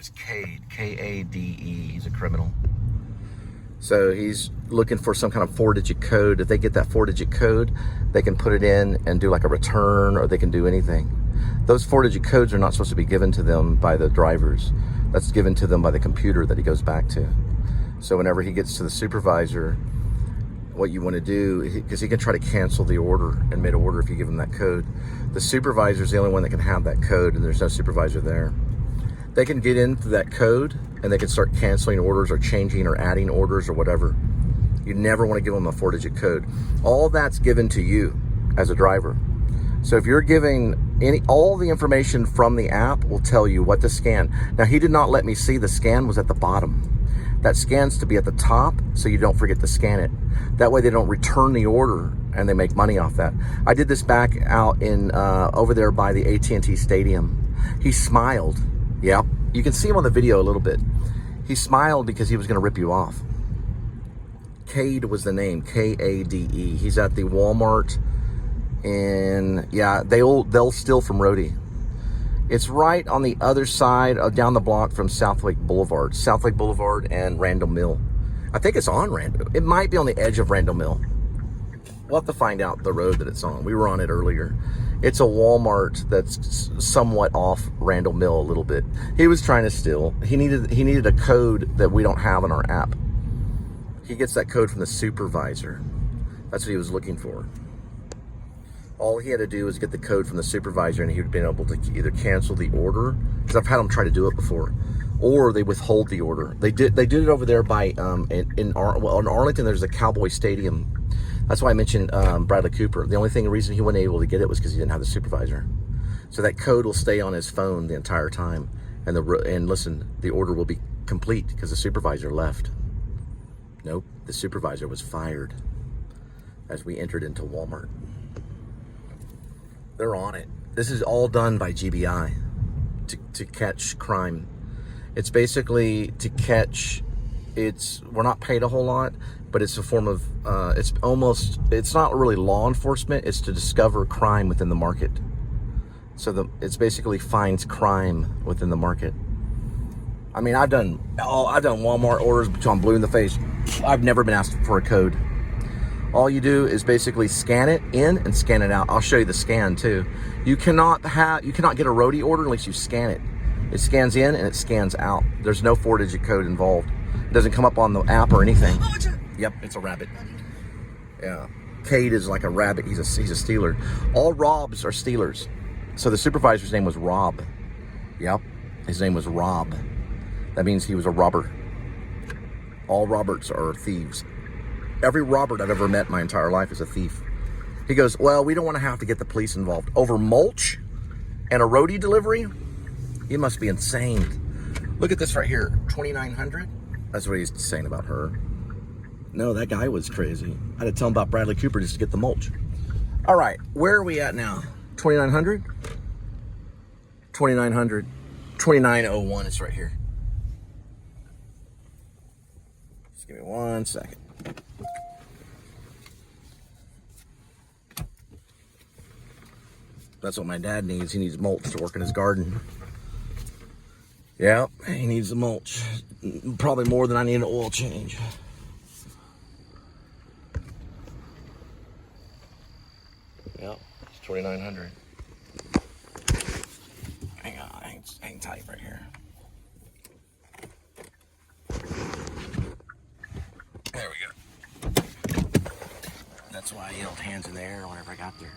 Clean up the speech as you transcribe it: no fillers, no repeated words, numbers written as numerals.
is Kade, K-A-D-E. He's a criminal. So he's looking for some kind of 4-digit code. If they get that 4-digit code, they can put it in and do like a return, or they can do anything. Those 4-digit codes are not supposed to be given to them by the drivers. That's given to them by the computer that he goes back to. So whenever he gets to the supervisor, what you want to do, because he can try to cancel the order in mid-order if you give him that code. The supervisor is the only one that can have that code, and there's no supervisor there. They can get into that code and they can start canceling orders or changing or adding orders or whatever. You never want to give them a 4-digit code. All that's given to you as a driver. So if you're giving all the information from the app will tell you what to scan. Now, he did not let me see the scan was at the bottom. That scan's to be at the top, so you don't forget to scan it. That way they don't return the order and they make money off that. I did this back out in over there by the AT&T Stadium. He smiled. Yeah, you can see him on the video a little bit. He smiled because he was going to rip you off. Kade was the name, K-A-D-E. He's at the Walmart, and yeah, they'll steal from Rhodey. It's right on the other side of down the block from South Lake Boulevard and Randall Mill. I think it's on Randall. It might be on the edge of Randall Mill. We'll have to find out the road that it's on. We were on it earlier. It's a Walmart that's somewhat off Randall Mill a little bit. He was trying to steal. He needed a code that we don't have in our app. He gets that code from the supervisor. That's what he was looking for. All he had to do was get the code from the supervisor, and he would have been able to either cancel the order, because I've had him try to do it before, or they withhold the order. They did it over there by in Arlington. There's a Cowboy Stadium. That's why I mentioned Bradley Cooper. The only reason he wasn't able to get it was because he didn't have the supervisor. So that code will stay on his phone the entire time, and listen, the order will be complete because the supervisor left. Nope, the supervisor was fired as we entered into Walmart. They're on it. This is all done by GBI to catch crime. It's basically to catch. We're not paid a whole lot, but it's a form of. It's not really law enforcement. It's to discover crime within the market. So it's basically finds crime within the market. I mean, I've done Walmart orders until I'm blue in the face. I've never been asked for a code. All you do is basically scan it in and scan it out. I'll show you the scan too. You cannot get a roadie order unless you scan it. It scans in and it scans out. There's no 4-digit code involved. It doesn't come up on the app or anything. Yep, it's a rabbit. Yeah, Kade is like a rabbit. He's a stealer. All Robs are stealers. So the supervisor's name was Rob. Yep, his name was Rob. That means he was a robber. All Roberts are thieves. Every Robert I've ever met in my entire life is a thief. He goes, well, we don't want to have to get the police involved. Over mulch and a roadie delivery? You must be insane. Look at this right here, 2,900. That's what he's saying about her. No, that guy was crazy. I had to tell him about Bradley Cooper just to get the mulch. All right, where are we at now? 2,900? 2,900. 2,901 is right here. Just give me 1 second. That's what my dad needs. He needs mulch to work in his garden. Yeah, he needs the mulch. Probably more than I need an oil change. Yep, it's 2,900. Hang on, hang tight right here. There we go. That's why I yelled hands in the air whenever I got there.